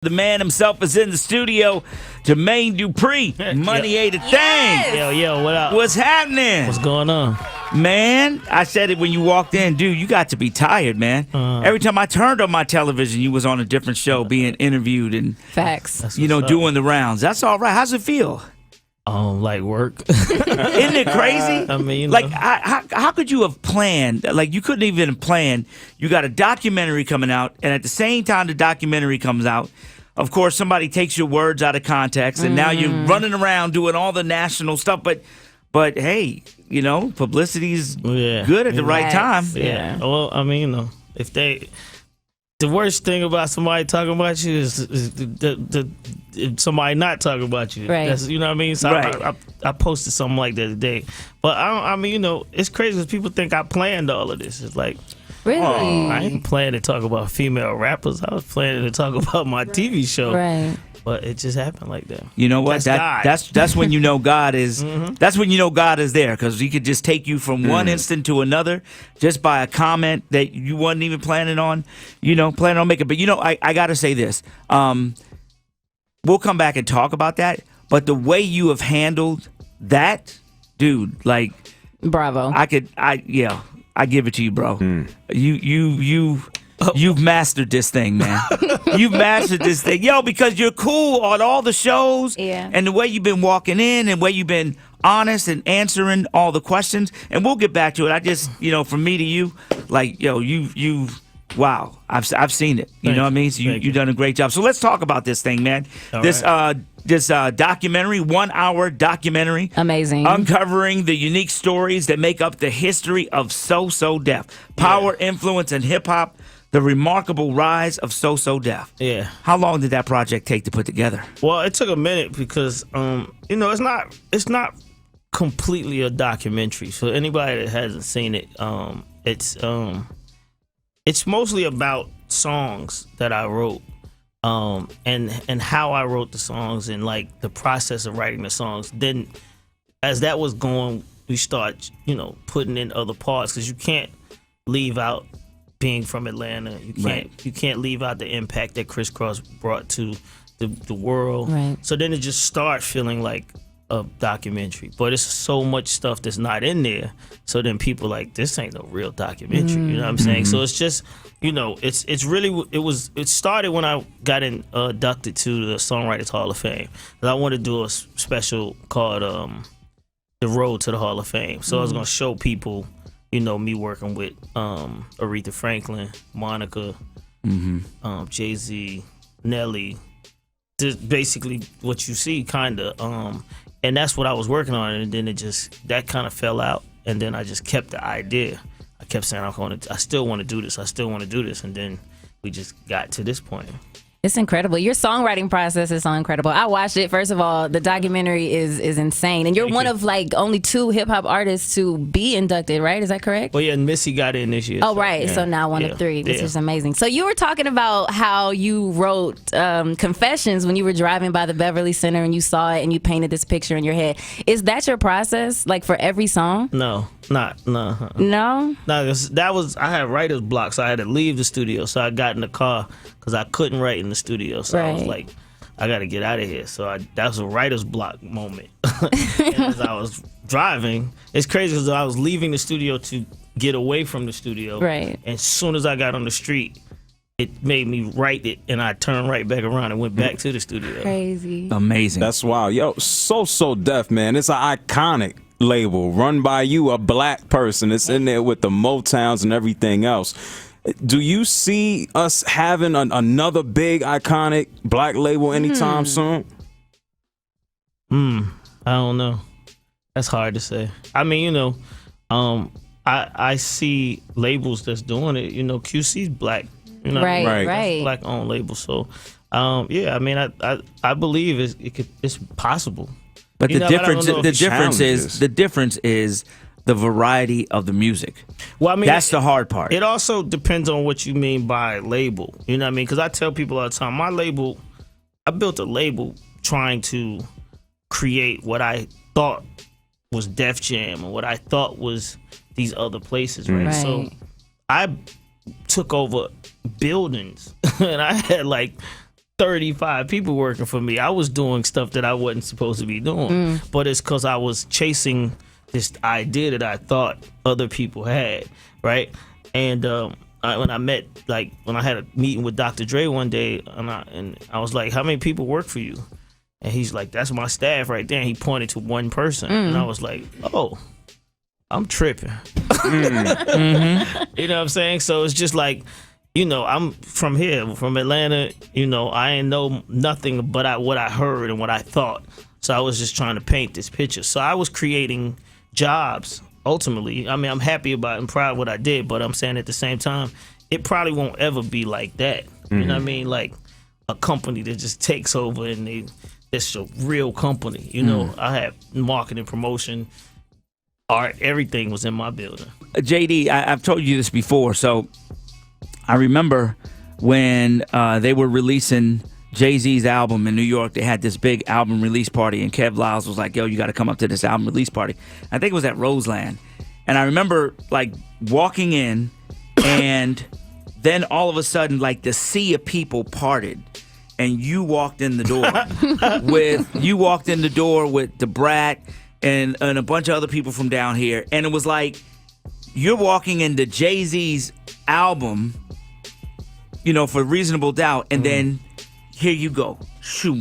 The man himself is in the studio. Jermaine Dupri. Money ain't a thing. Yo, what up? What's happening? What's going on? Man, I said it when you walked in. Dude, you got to be tired, man. Every time I turned on my television, you was on a different show being interviewed and, Facts. doing the rounds. That's all right. How's it feel? Like work. Isn't it crazy? I mean, like, how could you have planned? Like, you couldn't even plan. You got a documentary coming out, and at the same time the documentary comes out, of course, somebody takes your words out of context, and now you're running around doing all the national stuff. But hey, publicity's good at the right time. Yeah. Well, I mean, if the worst thing about somebody talking about you is somebody not talking about you. Right. That's, you know what I mean? So Right. I posted something like that today. But I mean, it's crazy because people think I planned all of this. It's like, Really? I ain't planning to talk about female rappers. I was planning to talk about my TV show. Right. But it just happened like that. You know what? That's God. That's when you know God is. That's when you know God is there, because He could just take you from one instant to another just by a comment that you wasn't even planning on making. But I gotta say this. We'll come back and talk about that. But the way you have handled that, dude, like, Bravo. I give it to you, bro. You've mastered this thing, man. You've mastered this thing. Because you're cool on all the shows. Yeah. And the way you've been walking in and the way you've been honest and answering all the questions. And we'll get back to it. I just, from me to you, like, wow. I've seen it. You know what I mean? So you've done a great job. So let's talk about this thing, man. This documentary, 1 hour documentary. Amazing. Uncovering the unique stories that make up the history of So Def. Power, influence, and hip hop. The remarkable rise of So Def. Yeah. How long did that project take to put together? Well, it took a minute because it's not completely a documentary. So anybody that hasn't seen it, it's mostly about songs that I wrote, and how I wrote the songs and like the process of writing the songs. Then as that was going, we start putting in other parts, because you can't leave out being from Atlanta. You can't leave out the impact that Criss Cross brought to the world. Right. So then it just starts feeling like a documentary, but it's so much stuff that's not in there. So then people like, this ain't no real documentary. You know what I'm saying? So it's just, it's really, it started when I got inducted to the Songwriters Hall of Fame. I wanted to do a special called The Road to the Hall of Fame. So I was gonna show people, me working with Aretha Franklin, Monica, Jay-Z, Nelly, just basically what you see, kinda. And that's what I was working on, and then that kind of fell out, and then I just kept the idea. I kept saying, I still want to do this, and then we just got to this point. It's incredible. Your songwriting process is so incredible. I watched it. First of all, the documentary is insane. And you're one of like only 2 hip hop artists to be inducted, right? Is that correct? Well, yeah, and Missy got in this year. Oh, right. So now one of 3, which is amazing. So you were talking about how you wrote Confessions when you were driving by the Beverly Center and you saw it and you painted this picture in your head. Is that your process, like for every song? No. No? No, that was, I had writer's block, so I had to leave the studio. So I got in the car because I couldn't write in the studio. So I was like, I got to get out of here. So that was a writer's block moment. And as I was driving, it's crazy because I was leaving the studio to get away from the studio. Right. And as soon as I got on the street, it made me write it, and I turned right back around and went back to the studio. Crazy. Amazing. That's wild. Yo, So Def, man. It's an iconic label run by you, a black person. It's in there with the Motowns and everything else. Do you see us having another big iconic black label anytime soon? I don't know. That's hard to say. I mean, I see labels that's doing it. QC's black. Right. Black owned label. So I mean, I believe it's possible. But the difference is the variety of the music. Well, I mean, that's the hard part. It also depends on what you mean by label. You know what I mean? Because I tell people all the time, I built a label trying to create what I thought was Def Jam and what I thought was these other places, right? So I took over buildings and I had like 35 people working for me. I was doing stuff that I wasn't supposed to be doing, but it's because I was chasing this idea that I thought other people had, right? And when I had a meeting with Dr. Dre one day, and I was like, "How many people work for you?" And he's like, "That's my staff right there." And he pointed to one person, and I was like, "Oh, I'm tripping." You know what I'm saying? So it's just like, I'm from here, from Atlanta. I ain't know nothing but what I heard and what I thought. So I was just trying to paint this picture. So I was creating jobs. Ultimately, I mean, I'm happy about and proud of what I did, but I'm saying at the same time, it probably won't ever be like that. You know what I mean? Like a company that just takes over and it's a real company. I had marketing, promotion, art, everything was in my building. JD, I've told you this before, so I remember when they were releasing Jay-Z's album in New York. They had this big album release party, and Kev Lyles was like, "Yo, you got to come up to this album release party." I think it was at Roseland, and I remember like walking in, and then all of a sudden, like the sea of people parted, and you walked in the door with the Brat and a bunch of other people from down here, and it was like you're walking into Jay-Z's album, for Reasonable Doubt, and then here you go,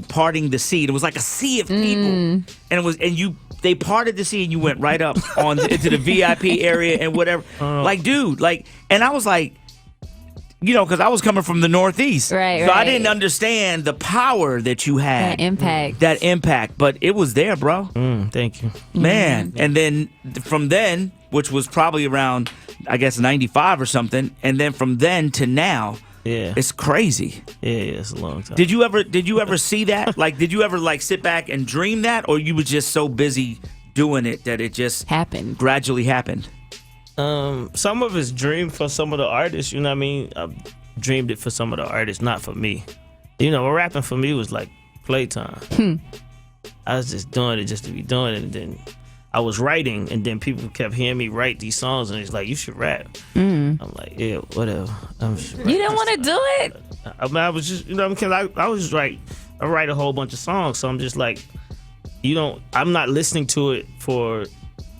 parting the sea. It was like a sea of people, and they parted the sea, and you went right up into the VIP area and whatever. Like, dude, and I was like, because I was coming from the Northeast, right? So I didn't understand the power that you had, that impact, but it was there, bro. Thank you, man. And then from then, which was probably around, I guess, 95 or something, and then from then to now. Yeah, it's crazy. Yeah, it's a long time. Did you ever see that? Like, did you ever sit back and dream that, or you were just so busy doing it that it just gradually happened? Some of it's dreamed for some of the artists. You know what I mean? I dreamed it for some of the artists, not for me. Rapping for me was like playtime. I was just doing it just to be doing it, and then I was writing, and then people kept hearing me write these songs, and it's like, "You should rap." I'm like, "Yeah, whatever." You didn't want to do it? I was just, because I was just I write a whole bunch of songs, so I'm just like, I'm not listening to it for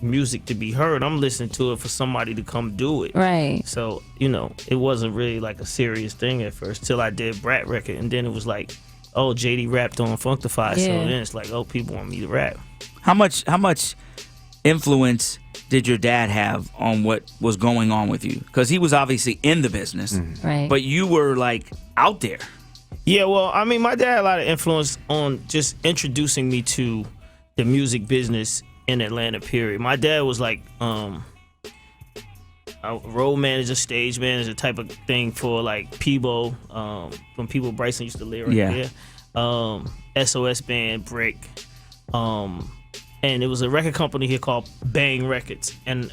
music to be heard. I'm listening to it for somebody to come do it. Right. So, it wasn't really like a serious thing at first till I did Brat Record, and then it was like, oh, JD rapped on Funktify, so then it's like, oh, people want me to rap. How much influence did your dad have on what was going on with you? Because he was obviously in the business, right? But you were like out there. Yeah, well, I mean, my dad had a lot of influence on just introducing me to the music business in Atlanta, period. My dad was like a road manager, stage manager type of thing for like Peebo, from Peebo Bryson used to live right there. SOS Band, Brick, and it was a record company here called Bang Records, and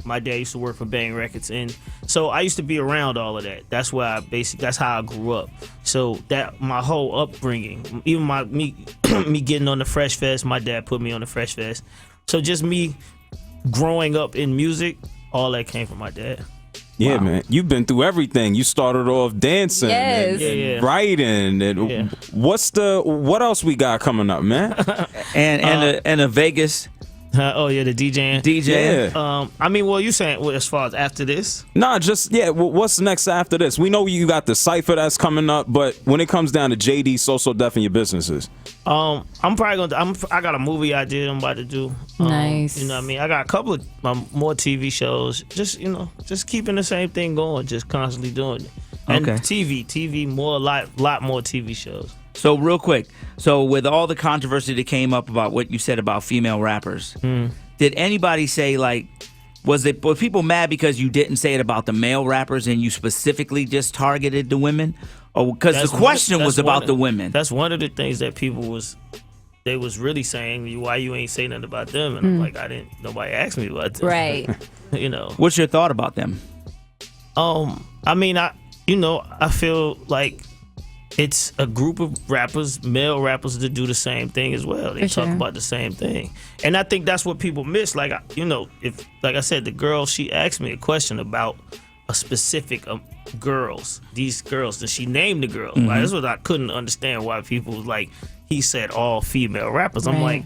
my dad used to work for Bang Records, and so I used to be around all of that. That's why that's how I grew up. So that my whole upbringing, even me getting on the Fresh Fest, my dad put me on the Fresh Fest. So just me growing up in music, all that came from my dad. Yeah, man. You've been through everything. You started off dancing and writing. And what else we got coming up, man? and a Vegas. Oh yeah, the DJing. Yeah. I mean, well, you saying as far as after this? Nah, just what's next after this? We know you got the cypher that's coming up, but when it comes down to JD, So Def and your businesses, I'm probably I got a movie idea I'm about to do. Nice. You know what I mean? I got a couple of more TV shows. Just keeping the same thing going, just constantly doing it. And TV, a lot more TV shows. So real quick, with all the controversy that came up about what you said about female rappers, did anybody say were people mad because you didn't say it about the male rappers and you specifically just targeted the women, or because the question was about the women? That's one of the things that people was really saying, why you ain't say nothing about them, and I'm like, nobody asked me about them, right? What's your thought about them? I mean, I feel like it's a group of rappers, male rappers, that do the same thing as well. They talk about the same thing. And I think that's what people miss. Like, if I said, the girl, she asked me a question about a specific girls, these girls, and she named the girls. Like, that's what I couldn't understand, why people was like, he said all female rappers. I'm like,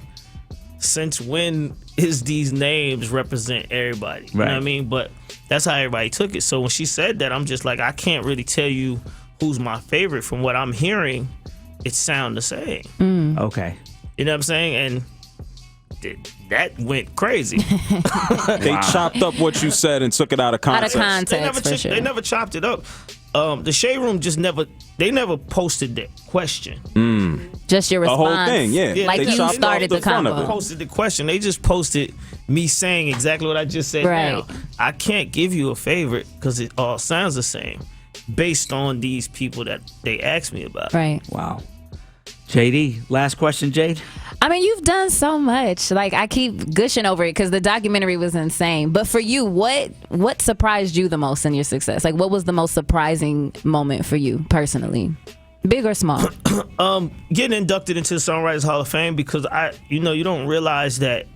since when is these names represent everybody? You know what I mean? But that's how everybody took it. So when she said that, I'm just like, I can't really tell you who's my favorite. From what I'm hearing, it sound the same. Okay. You know what I'm saying? And that went crazy. They chopped up what you said and took it out of context. Out of context, They never chopped it up. The Shade Room just never posted that question. Just your The response. whole thing, yeah. Like They you chopped started off the front of convo. it. Posted the question. They just posted me saying exactly what I just said now. I can't give you a favorite because it all sounds the same based on these people that they asked me about. Right. Wow. JD, last question, Jade. I mean, you've done so much. Like, I keep gushing over it because the documentary was insane. But for you, what surprised you the most in your success? Like, what was the most surprising moment for you personally? Big or small? Getting inducted into the Songwriters Hall of Fame, because you don't realize that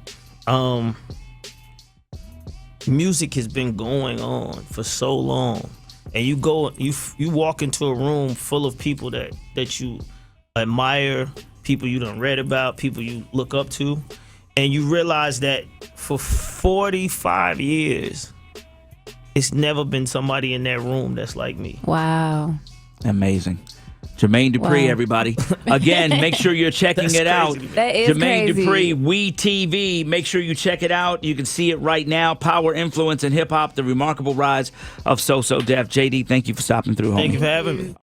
music has been going on for so long, and you walk into a room full of people that you admire, people you done read about, people you look up to, and you realize that for 45 years, it's never been somebody in that room that's like me. Wow. Amazing. Jermaine Dupri, Wow. everybody. Again, make sure you're checking it out. That is Jermaine crazy. Dupri, We TV. Make sure you check it out. You can see it right now. Power, Influence, and Hip Hop, the remarkable rise of So Def. JD, thank you for stopping through, homie. Thank you for having me.